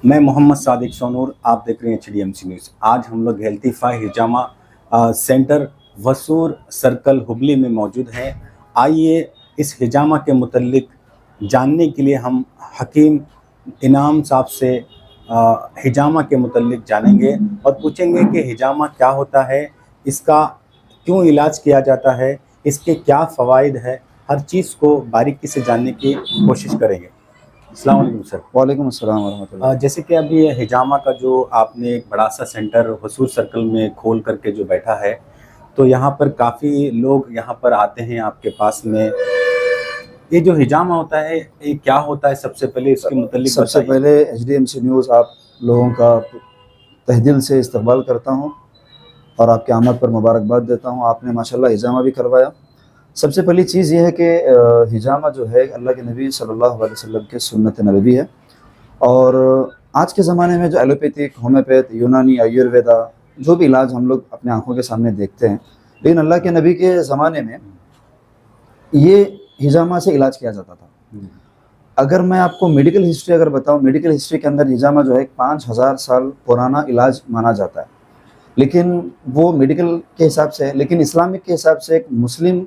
मैं मोहम्मद सादिक सोनूर, आप देख रहे हैं HDMC न्यूज़। आज हम लोग हेल्थीफाई हिजामा सेंटर वसूर सर्कल हुबली में मौजूद हैं। आइए इस हिजामा के मुतल्लिक जानने के लिए हम हकीम इनाम साहब से हिजामा के मुतल्लिक जानेंगे और पूछेंगे कि हिजामा क्या होता है, इसका क्यों इलाज किया जाता है, इसके क्या फ़वाइद है, हर चीज़ को बारीकी से जानने की कोशिश करेंगे। अस्सलाम वालेकुम सर। वालेकुम अस्सलाम वरहमतुल्लाह। जैसे कि अभी ये हिजामा का जो आपने एक बड़ा सा सेंटर वसूर सर्कल में खोल करके जो बैठा है, तो यहाँ पर काफ़ी लोग यहाँ पर आते हैं आपके पास में। ये जो हिजामा होता है ये क्या होता है, सबसे पहले इसके मुतल्लिक सबसे बताइए। पहले HDMC न्यूज़ आप लोगों का तहे दिल से इस्तकबाल करता हूँ और आपके आमद पर मुबारकबाद देता हूँ। आपने माशाल्लाह हिजामा भी करवाया। सबसे पहली चीज़ ये है कि हिजामा जो है अल्लाह के नबी सल्लल्लाहु अलैहि वसल्लम के सुन्नत नबवी है। और आज के ज़माने में जो एलोपैथिक, होम्योपैथ, यूनानी, आयुर्वेदा जो भी इलाज हम लोग अपने आँखों के सामने देखते हैं, लेकिन अल्लाह के नबी के ज़माने में ये हिजामा से इलाज किया जाता था। अगर मैं आपको मेडिकल हिस्ट्री अगर बताऊं, मेडिकल हिस्ट्री के अंदर हिजामा जो है 5000 साल पुराना इलाज माना जाता है, लेकिन वो मेडिकल के हिसाब से है। लेकिन इस्लामिक के हिसाब से एक मुस्लिम,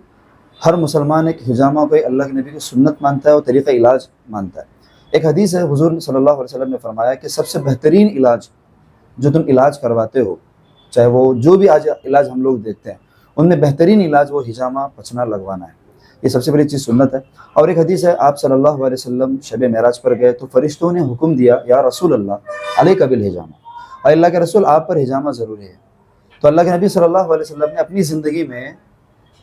हर मुसलमान एक हिजामा को अल्लाह के नबी की सुन्नत मानता है और तरीक़ा इलाज मानता है। एक हदीस है, हुज़ूर सल्लल्लाहु अलैहि वसल्लम ने फरमाया कि सबसे बेहतरीन इलाज जो तुम इलाज करवाते हो, चाहे वो जो भी आज इलाज हम लोग देखते हैं, उनमें बेहतरीन इलाज वो हिजामा पचना लगवाना है। ये सबसे बड़ी चीज़ सुन्नत है। और एक हदीस है, आप सल्लल्लाहु अलैहि वसल्लम शब मेराज पर गए तो फरिश्तों ने हुक्म दिया, या रसूल अल्लाह अलैका बिल हिजामा, अल्लाह के रसूल आप पर हिजामा ज़रूरी है। तो अल्लाह के नबी सल्लल्लाहु अलैहि वसल्लम ने अपनी ज़िंदगी में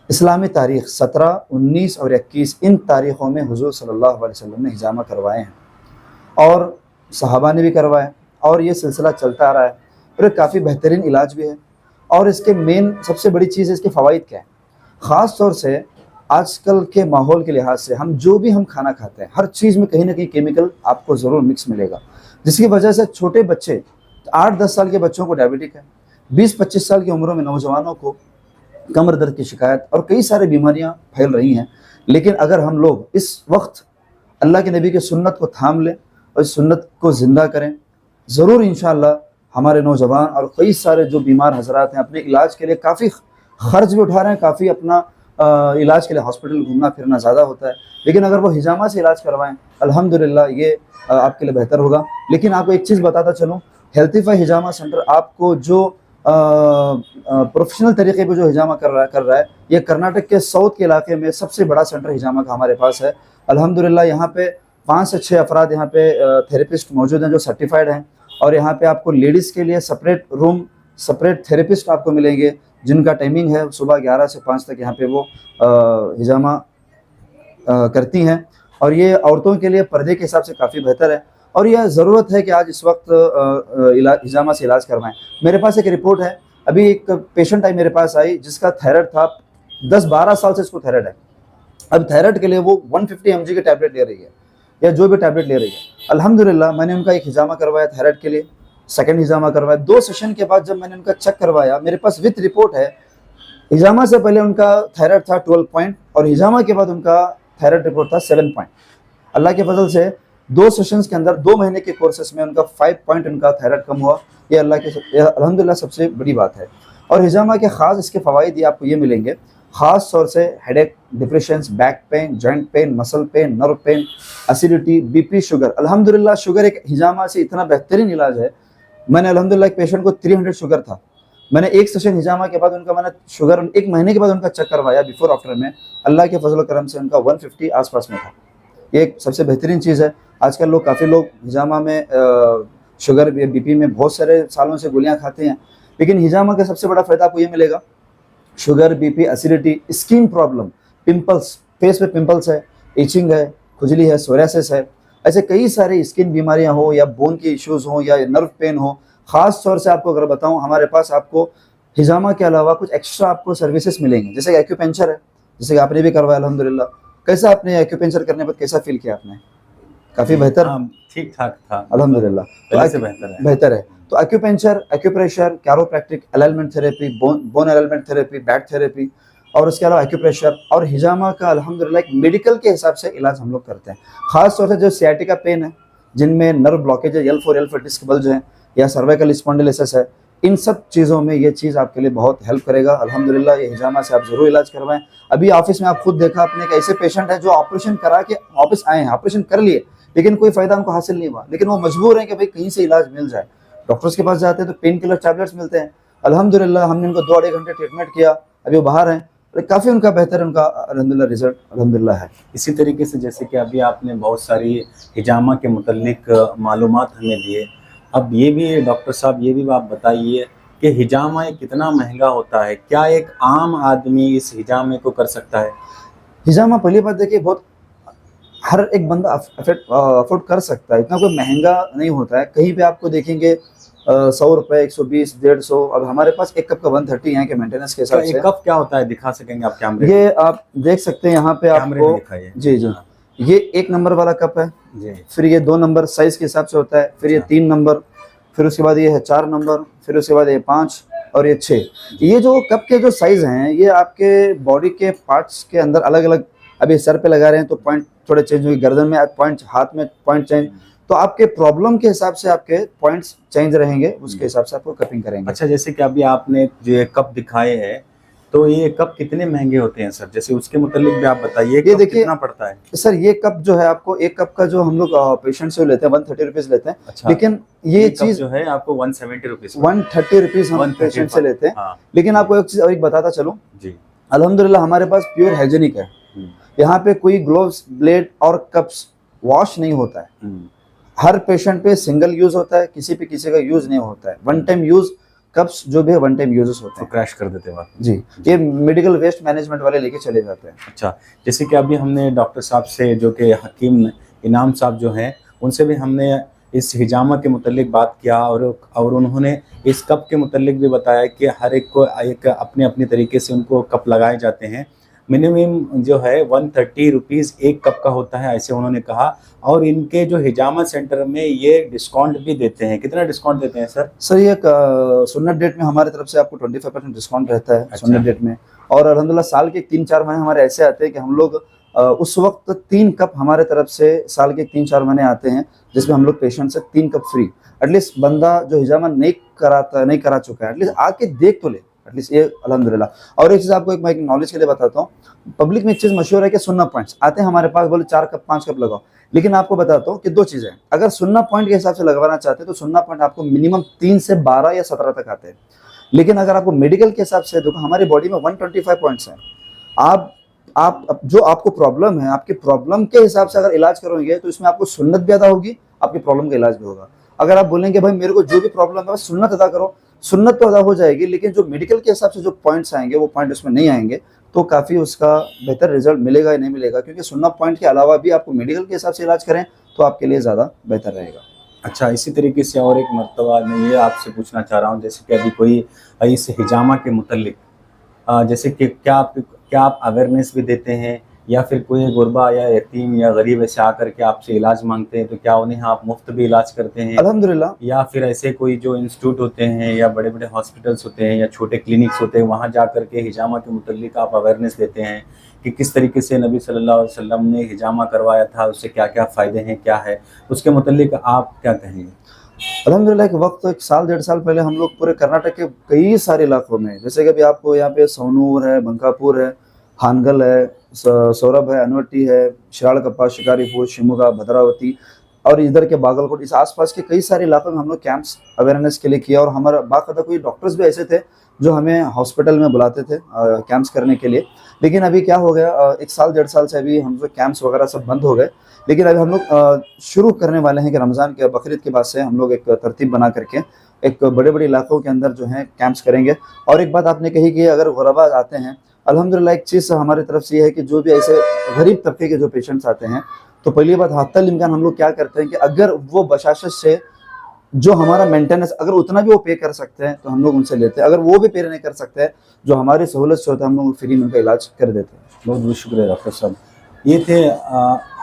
इस्लामी तारीख़ 17, 19 और 21 इन तारीख़ों में हुज़ूर सल्लल्लाहु अलैहि वसल्लम ने हिजामा करवाए हैं और सहाबा ने भी करवाए और ये सिलसिला चलता आ रहा है और काफ़ी बेहतरीन इलाज भी है। और इसके मेन सबसे बड़ी चीज़ है इसके फ़वाइद क्या है। ख़ास तौर से आजकल के माहौल के लिहाज से हम जो भी खाना खाते हैं, हर चीज़ में कहीं ना कहीं केमिकल आपको ज़रूर मिक्स मिलेगा, जिसकी वजह से छोटे बच्चे, 8-10 साल के बच्चों को डायबिटिक है, 20-25 साल की उम्रों में नौजवानों को कमर दर्द की शिकायत और कई सारी बीमारियां फैल रही हैं। लेकिन अगर हम लोग इस वक्त अल्लाह के नबी की सुन्नत को थाम लें और इस सुन्नत को ज़िंदा करें, ज़रूर इंशाअल्लाह हमारे नौजवान और कई सारे जो बीमार हजरात हैं अपने इलाज के लिए काफ़ी ख़र्च भी उठा रहे हैं, काफ़ी अपना इलाज के लिए हॉस्पिटल घूमना फिरना ज़्यादा होता है। लेकिन अगर वो हिजामा से इलाज करवाएं, अल्हम्दुलिल्लाह ये आपके लिए बेहतर होगा। लेकिन आपको एक चीज़ बताता चलूँ, हेल्थीफाई हिजामा सेंटर आपको जो प्रोफेशनल तरीके पे जो हिजामा कर रहा है, ये कर्नाटक के साउथ के इलाके में सबसे बड़ा सेंटर हिजामा का हमारे पास है। अल्हम्दुलिल्लाह यहाँ पे 5 से 6 अफराद यहाँ पे थेरेपिस्ट मौजूद हैं जो सर्टिफाइड हैं। और यहाँ पे आपको लेडीज़ के लिए सेपरेट रूम, सेपरेट थेरेपिस्ट आपको मिलेंगे, जिनका टाइमिंग है सुबह 11 से 5 तक यहाँ पे वो हिजामा करती हैं। और ये औरतों के लिए पर्दे के हिसाब से काफ़ी बेहतर है और यह ज़रूरत है कि आज इस वक्त हिजामा से इलाज करवाएं। मेरे पास एक रिपोर्ट है, अभी एक पेशेंट आई मेरे पास आई जिसका थायराइड था, 10-12 साल से इसको थायराइड है। अब थायराइड के लिए वो 150 mg के टैबलेट ले रही है या जो भी टैबलेट ले रही है। अल्हम्दुलिल्लाह मैंने उनका एक हिजामा करवाया थायराइड के लिए, सेकंड हिजामा करवाया। 2 सेशन के बाद जब मैंने उनका चेक करवाया, मेरे पास विथ रिपोर्ट है, हिजामा से पहले उनका थायराइड था 12 पॉइंट और हिजामा के बाद उनका थायराइड रिपोर्ट था 7 पॉइंट। अल्लाह के फजल से 2 सेशंस के अंदर 2 महीने के कोर्सेस में उनका 5 पॉइंट उनका थायराइड कम हुआ। ये अल्हम्दुलिल्लाह सबसे बड़ी बात है। और हिजामा के ख़ास इसके फ़वाइद आपको ये मिलेंगे, ख़ास तौर से headache, depression, back pain, joint pain, muscle pain, nerve pain, acidity, BP, sugar. अल्हम्दुलिल्लाह शुगर एक हिजामा से इतना बेहतरीन इलाज है। मैंने अल्हम्दुलिल्लाह एक पेशेंट को 300 शुगर था, मैंने एक सेशन हिजामा के बाद उनका मैंने शुगर 1 महीने के बाद उनका चेक करवाया बिफोर आफ्टर में, अल्लाह के फजल करम से उनका 150 आसपास में था। ये एक सबसे बेहतरीन चीज़ है। आजकल लोग काफ़ी लोग हिजामा में शुगर, बीपी में बहुत सारे सालों से गोलियां खाते हैं, लेकिन हिजामा का सबसे बड़ा फ़ायदा आपको ये मिलेगा, sugar, BP, acidity, skin problem, pimples, face पे पिंपल्स है, इचिंग है, खुजली है, सोरियासिस है, ऐसे कई सारी स्किन बीमारियां हो या बोन के इश्यूज़ हो या नर्व पेन हो। ख़ास तौर से आपको अगर बताऊं, हमारे पास आपको हिजामा के अलावा कुछ एक्स्ट्रा आपको सर्विसेज मिलेंगी, जैसे कि एक्यूपेंचर है, जैसे कि आपने भी करवाया अल्हम्दुलिल्लाह। कैसा आपने एक्यूपेंचर करने पर कैसा फील किया आपने? काफ़ी बेहतर, ठीक ठाक था अल्हम्दुलिल्लाह, पहले से बेहतर है। तो acupuncture, acupressure, chiropractic, alignment therapy, bone alignment therapy, back therapy और उसके अलावा एक्यूप्रेशर और हिजामा का अल्हम्दुलिल्लाह एक मेडिकल के हिसाब से इलाज हम लोग करते हैं। ख़ास तौर से जो सियाटिका पेन है, जिनमें नर्व ब्लॉकेज है, L4 L5 डिस्क बल्ज है या सर्वाइकल स्पॉन्डिलोसिस है, इन सब चीज़ों में ये चीज़ आपके लिए बहुत हेल्प करेगा। अल्हम्दुलिल्लाह ये हिजामा से आप ज़रूर इलाज करवाएं। अभी ऑफिस में आप खुद देखा आपने कि ऐसे पेशेंट हैं जो ऑपरेशन करा के वापस आए हैं, ऑपरेशन कर लिए लेकिन कोई फ़ायदा उनको हासिल नहीं हुआ, लेकिन वो मजबूर हैं कि भाई कहीं से इलाज मिल जाए। डॉक्टर्स के पास जाते हैं तो पेन किलर टैबलेट्स मिलते हैं। अल्हम्दुलिल्लाह हमने उनको 2 घंटे ट्रीटमेंट किया, अभी वो बाहर हैं, काफ़ी उनका बेहतर उनका अल्हम्दुलिल्लाह रिजल्ट अल्हम्दुलिल्लाह है। इसी तरीके से जैसे कि अभी आपने बहुत सारी हिजामा के मुतल्लिक मालूमात हमें दिए, अब ये भी डॉक्टर साहब ये भी आप बताइए कि हिजामा ये कितना महंगा होता है? क्या एक आम आदमी इस हिजामे को कर सकता है? हिजामा पहली बात देखिए बहुत हर एक बंदा अफोर्ड कर सकता है, इतना कोई महंगा नहीं होता है। कहीं पे आपको देखेंगे 100 रुपये, 120, 150। अब हमारे पास एक कप का 130 यहाँ के मेंटेनेंस के हिसाब तो से। एक कप क्या होता है, दिखा सकेंगे आप कैमरे ये आप देख सकते हैं यहाँ पे कैमरे में आपको। दिखाइए। जी जी, हाँ, ये 1 नंबर वाला कप है, जी फिर ये 2 नंबर साइज के हिसाब से होता है, फिर ये 3 नंबर, फिर उसके बाद ये है 4 नंबर, फिर उसके बाद ये 5 और ये 6। ये जो कप के जो साइज हैं ये आपके बॉडी के पार्ट्स के अंदर अलग अलग, अभी सर पे लगा रहे हैं तो पॉइंट थोड़े चेंज हुए, गर्दन में पॉइंट, हाथ में पॉइंट चेंज, तो आपके प्रॉब्लम के हिसाब से आपके पॉइंट्स चेंज रहेंगे, उसके हिसाब से आपको कपिंग करेंगे। अच्छा, जैसे कि अभी आपने जो ये कप दिखाए हैं तो ये कप कितने महंगे होते हैं सर? जैसे उसके मुतालिक भी आप बताइए, ये कप देखिए कितना पड़ता है? सर, ये कप जो है आपको एक कप का जो हम लोग पेशेंट से लेते हैं 130 रुपीज लेते हैं। अच्छा, लेकिन ये कप चीज जो है आपको 170 रुपीज 130 रुपीज हम 135 पेशेंट से लेते हैं। हाँ लेकिन आपको एक चीज और एक बताता चलूं, जी। अल्हम्दुलिल्लाह हमारे पास प्योर हाइजीनिक है। यहाँ पे कोई ग्लोव्स, ब्लेड और कप्स वॉश नहीं होता है। हर पेशेंट पे सिंगल यूज होता है, किसी पे किसी का यूज नहीं होता है। 1 टाइम यूज कप्स जो भी है 1 टाइम यूजेस होते तो हैं। क्रैश कर देते हैं आप। जी, ये मेडिकल वेस्ट मैनेजमेंट वाले लेके चले जाते हैं। अच्छा, जैसे कि अभी हमने डॉक्टर साहब से, जो कि हकीम इनाम साहब जो हैं, उनसे भी हमने इस हिजामा के मुतल्लिक बात किया और उन्होंने इस कप के मुतल्लिक भी बताया कि हर एक को एक अपने अपने तरीके से उनको कप लगाए जाते हैं। मिनिमम जो है 130 रुपीज़ एक कप का होता है, ऐसे उन्होंने कहा। और इनके जो हिजामा सेंटर में ये डिस्काउंट भी देते हैं। कितना डिस्काउंट देते हैं सर? सर ये सुन्नत डेट में हमारी तरफ से आपको 25% डिस्काउंट रहता है। अच्छा। सुन्नत डेट में, और अल्हम्दुलिल्लाह साल के 3-4 महीने हमारे ऐसे आते हैं कि हम लोग उस वक्त 3 कप हमारे तरफ से साल के 3-4 महीने आते हैं जिसमें हम लोग पेशेंट से 3 कप फ्री। एटलीस्ट बंदा जो हिजामा नहीं करा चुका है, एटलीस्ट आके देख तो ले एटलीस्ट, ये अल्हम्दुलिल्लाह। और एक चीज़ आपको मैं एक नॉलेज के लिए बताता हूँ, पब्लिक में एक चीज़ मशहूर है कि सुन्ना पॉइंट्स आते हैं हमारे पास, बोले 4 कप 5 कप लगाओ। लेकिन आपको बताता हूँ कि 2 चीज़ें हैं। अगर सुन्ना पॉइंट के हिसाब से लगवाना चाहते हैं तो सुन्ना पॉइंट आपको मिनिमम 3 से 12 या 17 तक आते हैं। लेकिन अगर आपको मेडिकल के हिसाब से देखो, हमारी बॉडी में 125 पॉइंट्स हैं। आप जो आपको प्रॉब्लम है, आपके प्रॉब्लम के हिसाब से अगर इलाज करोगे तो इसमें आपको सुन्नत भी अदा होगी, आपकी प्रॉब्लम का इलाज भी होगा। अगर आप बोलेंगे भाई मेरे को जो भी प्रॉब्लम है बस सुन्नत अदा करो, सुन्नत तो अदा हो जाएगी, लेकिन जो मेडिकल के हिसाब से जो पॉइंट्स आएंगे वो पॉइंट उसमें नहीं आएंगे, तो काफ़ी उसका बेहतर रिजल्ट मिलेगा या नहीं मिलेगा। क्योंकि सुन्नत पॉइंट के अलावा भी आपको मेडिकल के हिसाब से इलाज करें तो आपके लिए ज़्यादा बेहतर रहेगा। अच्छा, इसी तरीके से और एक मर्तबा मैं ये आपसे पूछना चाह रहा हूँ, जैसे कि अभी कोई इस हिजामा के मुतल्लिक जैसे कि क्या आप अवेयरनेस भी देते हैं, या फिर कोई गुरबा या यतीम या गरीब ऐसे आकर के आपसे इलाज मांगते हैं तो क्या उन्हें आप मुफ्त भी इलाज करते हैं? अल्हम्दुलिल्लाह। या फिर ऐसे कोई जो इंस्टीट्यूट होते हैं या बड़े बड़े हॉस्पिटल्स होते हैं या छोटे क्लिनिक्स होते हैं, वहाँ जा कर के हिजामा के मुतल्लिक आप अवेयरनेस देते हैं कि किस तरीके से नबी सल्लल्लाहु अलैहि वसल्लम ने हिजामा करवाया था, उससे क्या क्या फ़ायदे हैं, क्या है उसके मुतल्लिक आप क्या कहेंगे? अल्हम्दुलिल्लाह, एक वक्त 1 साल 1.5 साल पहले हम लोग पूरे कर्नाटक के कई सारे इलाकों में, जैसे कि अभी आपको यहाँ पे सोनूर है, बंकापुर है, हानगल है, सौरभ है, अनवट्टी है, शिरालकप्पा, शिकारीपुर, शिमोगा, भद्रावती और इधर के बागलकोट, इस आसपास के कई सारे इलाकों में हम लोग कैंप्स अवेयरनेस के लिए किया। और हमारा बाकायदा कोई डॉक्टर्स भी ऐसे थे जो हमें हॉस्पिटल में बुलाते थे कैंप्स करने के लिए। लेकिन अभी क्या हो गया, 1 साल 1.5 साल से अभी हम लोग कैंप्स वगैरह सब बंद हो गए। लेकिन अभी हम लोग शुरू करने वाले हैं कि रमज़ान के बकरीद के बाद से हम लोग एक तरतीब बना करके एक बड़े बड़े इलाकों के अंदर जो है कैंप्स करेंगे। और एक बात आपने कही कि अगर गुरबा आते हैं, अल्हम्दुलिल्लाह एक चीज़ हमारी तरफ से ये है कि जो भी ऐसे गरीब तबके के जो पेशेंट्स आते हैं, तो पहली बात हत्तल इम्कान हम लोग क्या करते हैं कि अगर वो बशाशत से जो हमारा मेंटेनेंस अगर उतना भी वो पे कर सकते हैं तो हम लोग उनसे लेते हैं। अगर वो भी पे नहीं कर सकते हैं, जो हमारी सहूलत से होता है, हम लोग फ्री में उनका इलाज कर देते हैं। बहुत बहुत शुक्रिया डॉक्टर साहब। ये थे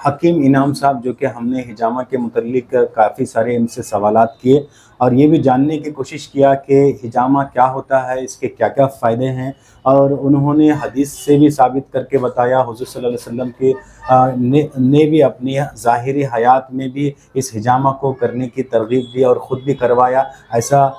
हकीम इनाम साहब, जो कि हमने हिजामा के मुतल्लिक काफ़ी सारे इनसे सवालात किए और ये भी जानने की कोशिश किया कि हिजामा क्या होता है, इसके क्या क्या फ़ायदे हैं, और उन्होंने हदीस से भी साबित करके बताया। हुज़ूर सल्लल्लाहु अलैहि वसल्लम के ने भी अपनी ज़ाहिरी हयात में भी इस हिजामा को करने की तरगीब दी और ख़ुद भी करवाया, ऐसा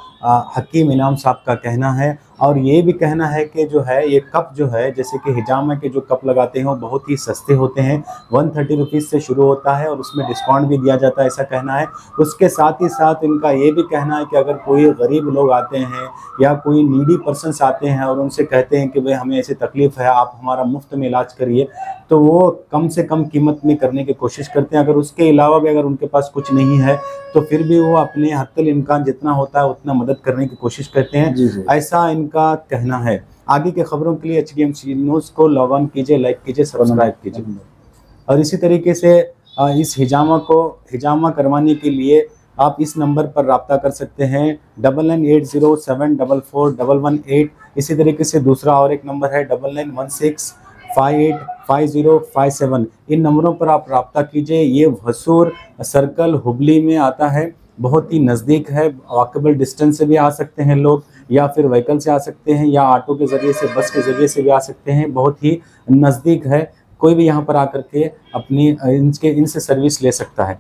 हकीम इनाम साहब का कहना है। और ये भी कहना है कि जो है ये कप जो है, जैसे कि हिजामा के जो कप लगाते हैं वो बहुत ही सस्ते होते हैं, 130 रुपीज़ से शुरू होता है और उसमें डिस्काउंट भी दिया जाता है, ऐसा कहना है। उसके साथ ही साथ इनका ये भी कहना है कि अगर कोई गरीब लोग आते हैं या कोई नीडी पर्सन्स आते हैं और उनसे कहते हैं कि भाई हमें ऐसी तकलीफ़ है, आप हमारा मुफ्त में इलाज करिए, तो वो कम से कम कीमत में करने की कोशिश करते हैं। अगर उसके अलावा भी अगर उनके पास कुछ नहीं है तो फिर भी वो अपने हद्दुल इम्कान जितना होता है उतना मदद करने की कोशिश करते हैं, जी जी। ऐसा इनका कहना है। आगे के खबरों के लिए HDMC न्यूज़ को लॉग ऑन कीजिए, लाइक कीजिए, सब्सक्राइब कीजिए। और इसी तरीके से इस हिजामा करवाने के लिए आप इस नंबर पर रब्ता कर सकते हैं 9980744118। इसी तरीके से दूसरा और एक नंबर है 9916585057। इन नंबरों पर आप रब्ता कीजिए। ये वसूर सर्कल हुबली में आता है, बहुत ही नज़दीक है। वॉकेबल डिस्टेंस से भी आ सकते हैं लोग, या फिर व्हीकल से आ सकते हैं, या ऑटो के ज़रिए से, बस के ज़रिए से भी आ सकते हैं, बहुत ही नज़दीक है। कोई भी यहाँ पर आकर के अपनी इनसे सर्विस ले सकता है।